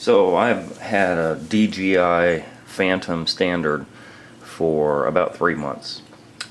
So I've had a DJI Phantom Standard for about 3 months.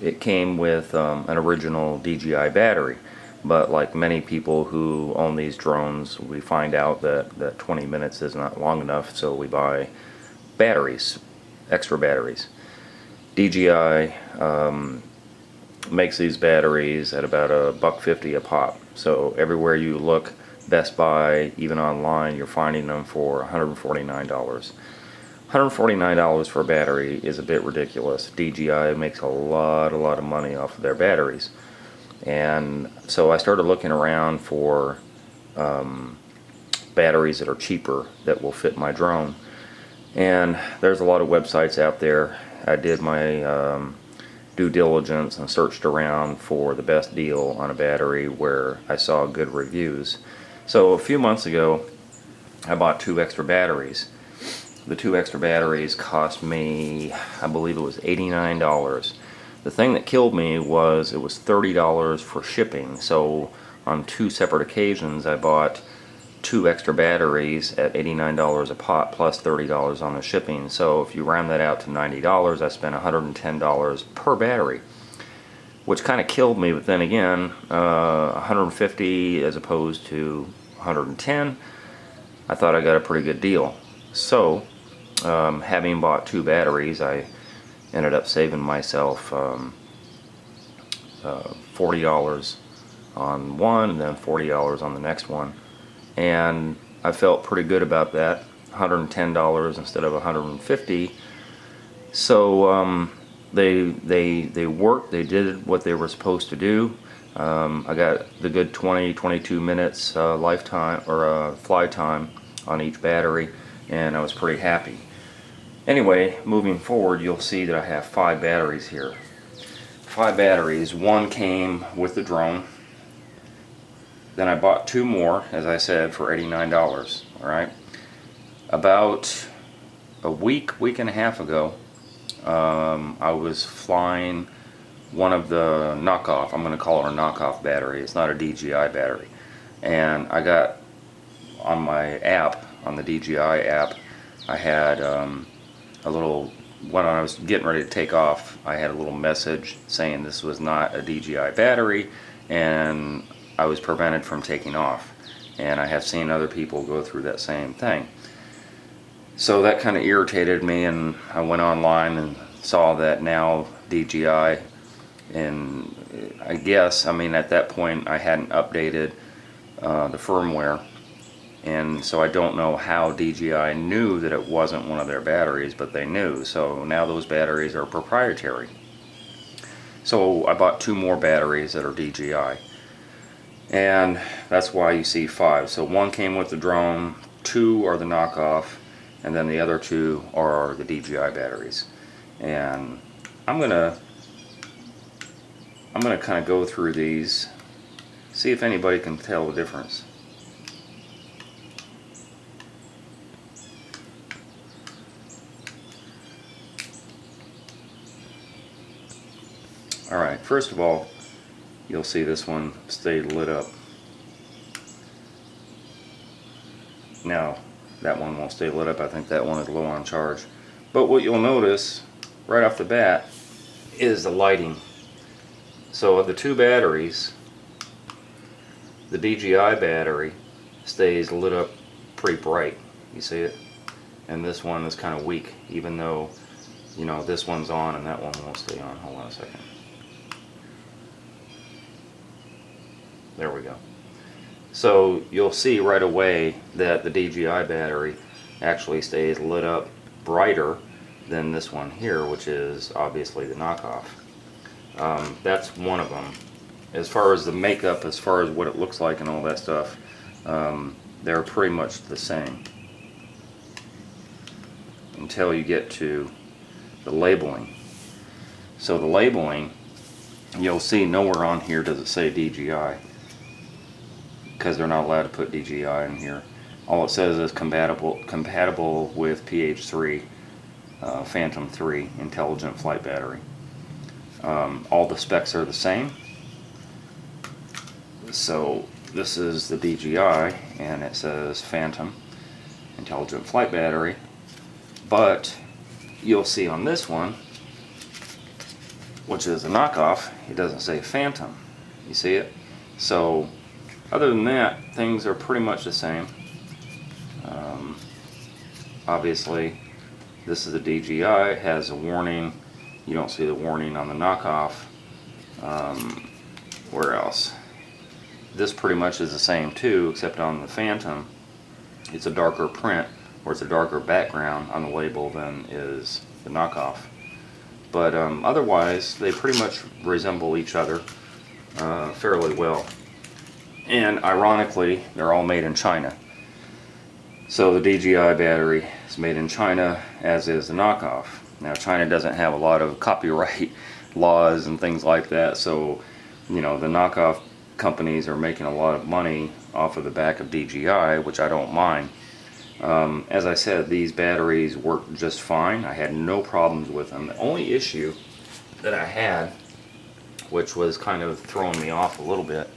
It came with an original DJI battery, but like many people who own these drones, we find out that 20 minutes is not long enough, so we buy batteries, extra batteries. DJI makes these batteries at about $1.50 a pop. So everywhere you look, Best Buy, even online, you're finding them for $149. $149 for a battery is a bit ridiculous. DJI makes a lot of money off of their batteries. And so I started looking around for batteries that are cheaper that will fit my drone. And there's a lot of websites out there. I did my due diligence and searched around for the best deal on a battery where I saw good reviews. So a few months ago, I bought 2 extra batteries. The 2 extra batteries cost me, I believe it was $89. The thing that killed me was it was $30 for shipping. So on 2 separate occasions, I bought 2 extra batteries at $89 a pop plus $30 on the shipping. So if you round that out to $90, I spent $110 per battery, which kind of killed me. But then again, 150 as opposed to 110, I thought I got a pretty good deal. So having bought 2 batteries, I ended up saving myself $40 on one and then $40 on the next one. And I felt pretty good about that. $110 instead of $150. So they worked. They did what they were supposed to do. I got the good 22 minutes lifetime or fly time on each battery, and I was pretty happy. Anyway, moving forward, you'll see that I have 5 batteries here. 5 batteries. One came with the drone. Then I bought 2 more, as I said, for $89. Alright. About a week and a half ago, I was flying one of the knockoff, I'm going to call it a knockoff battery. It's not a DJI battery. And I got on my app, on the DJI app, I had a little, when I was getting ready to take off, I had a little message saying this was not a DJI battery, and I was prevented from taking off. And I have seen other people go through that same thing. So that kind of irritated me, and I went online and saw that now DJI, and I guess, I mean, at that point I hadn't updated the firmware, and so I don't know how DJI knew that it wasn't one of their batteries, but they knew. So now those batteries are proprietary. So I bought 2 more batteries that are DJI. And that's why you see 5. So 1 came with the drone, 2 are the knockoff, and then the other 2 are the DJI batteries. And I'm gonna kind of go through these, see if anybody can tell the difference. Alright, first of all, you'll see this one stayed lit up. Now, that one won't stay lit up. I think that one is low on charge. But what you'll notice right off the bat is the lighting. So of the 2 batteries, the DJI battery stays lit up pretty bright. You see it? And this one is kind of weak, even though, you know, this one's on and that one won't stay on. Hold on a second. There we go. So you'll see right away that the DJI battery actually stays lit up brighter than this one here, which is obviously the knockoff. That's one of them. As far as the makeup, as far as what it looks like and all that stuff, they're pretty much the same until you get to the labeling. So the labeling, you'll see nowhere on here does it say DJI, because they're not allowed to put DJI in here. All it says is compatible with PH3 Phantom 3 intelligent flight battery. All the specs are the same. So this is the DJI, and it says Phantom, intelligent flight battery, but you'll see on this one, which is a knockoff, it doesn't say Phantom. You see it? So other than that, things are pretty much the same. Obviously, this is a DJI. It has a warning. You don't see the warning on the knockoff. Where else? This pretty much is the same too, except on the Phantom, it's a darker print, or it's a darker background on the label than is the knockoff. But otherwise, they pretty much resemble each other fairly well. And ironically, they're all made in China. So the DJI battery is made in China, as is the knockoff. Now China doesn't have a lot of copyright laws and things like that, so you know, the knockoff companies are making a lot of money off of the back of DJI, which I don't mind. As I said, these batteries work just fine. I had no problems with them. The only issue that I had, which was kind of throwing me off a little bit,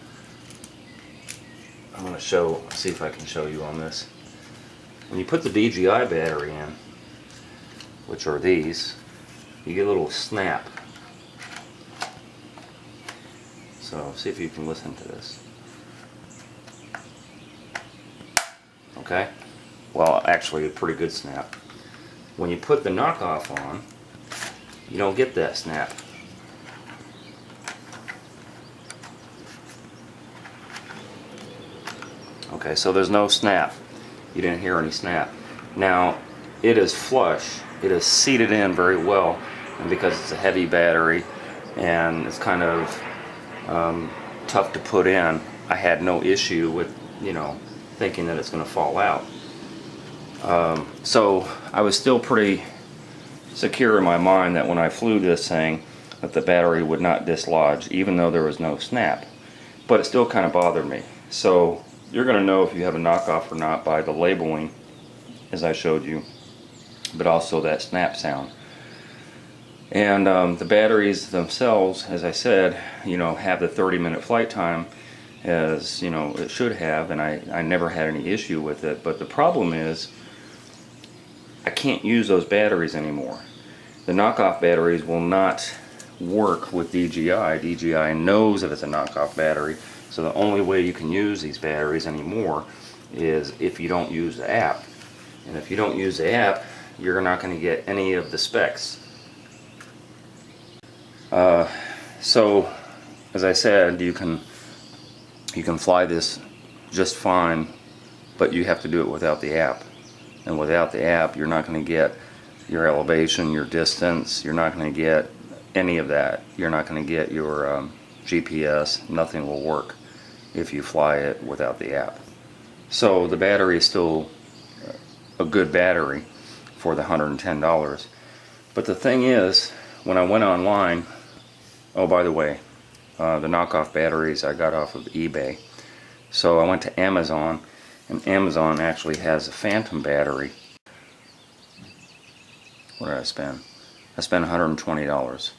I'm going to see if I can show you on this. When you put the DJI battery in, which are these, you get a little snap. So see if you can listen to this. Okay? Well, actually a pretty good snap. When you put the knockoff on, you don't get that snap. Okay, so there's no snap. You didn't hear any snap. Now, it is flush. It is seated in very well, and because it's a heavy battery and it's kind of tough to put in, I had no issue with, you know, thinking that it's going to fall out. So I was still pretty secure in my mind that when I flew this thing, that the battery would not dislodge, even though there was no snap. But it still kind of bothered me. So you're going to know if you have a knockoff or not by the labeling, as I showed you, but also that snap sound. And the batteries themselves, as I said, you know, have the 30-minute flight time, as you know it should have, and I never had any issue with it. But the problem is, I can't use those batteries anymore. The knockoff batteries will not work with DJI. DJI knows that it's a knockoff battery, so the only way you can use these batteries anymore is if you don't use the app. And if you don't use the app, you're not going to get any of the specs. So, as I said, you can fly this just fine, but you have to do it without the app. And without the app, you're not going to get your elevation, your distance. You're not going to get any of that. You're not going to get your GPS. Nothing will work if you fly it without the app. So the battery is still a good battery for the $110. But the thing is, when I went online, oh, by the way, the knockoff batteries I got off of eBay. So I went to Amazon, and Amazon actually has a Phantom battery. What did I spend? I spent $120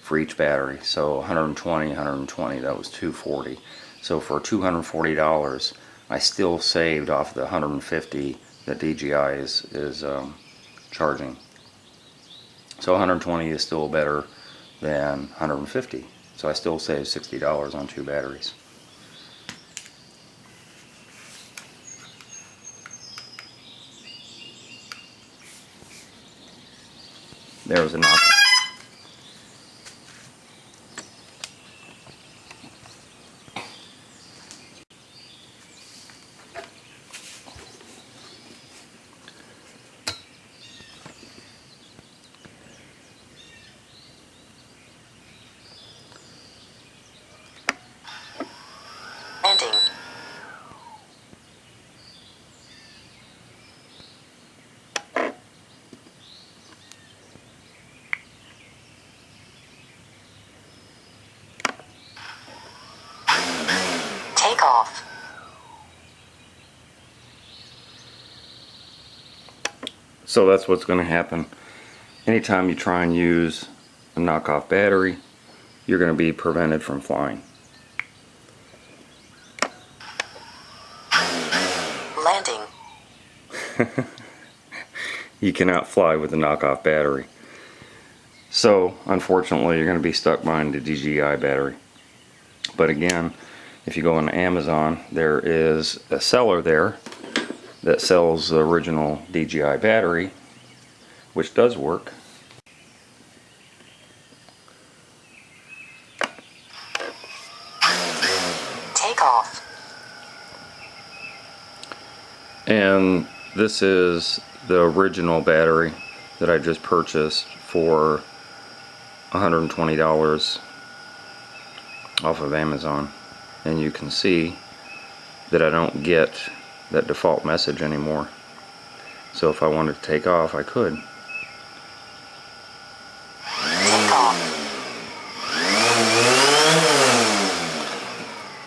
for each battery. So 120, that was $240. So for $240, I still saved off the $150 that DJI is charging. So 120 is still better than 150. So I still save $60 on 2 batteries. There was a knock. Ending. Take off. So that's what's going to happen. Anytime you try and use a knockoff battery, you're going to be prevented from flying. Landing. You cannot fly with a knockoff battery. So unfortunately you're going to be stuck behind the DJI battery. But again, if you go on Amazon, there is a seller there that sells the original DJI battery, which does work. Take off. And this is the original battery that I just purchased for $120 off of Amazon. And you can see that I don't get that default message anymore. So if I wanted to take off, I could. Take off.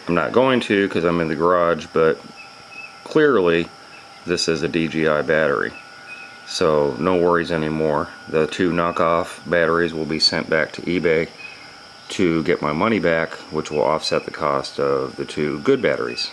I'm not going to because I'm in the garage, but clearly this is a DJI battery. So no worries anymore. The 2 knockoff batteries will be sent back to eBay to get my money back, which will offset the cost of the 2 good batteries.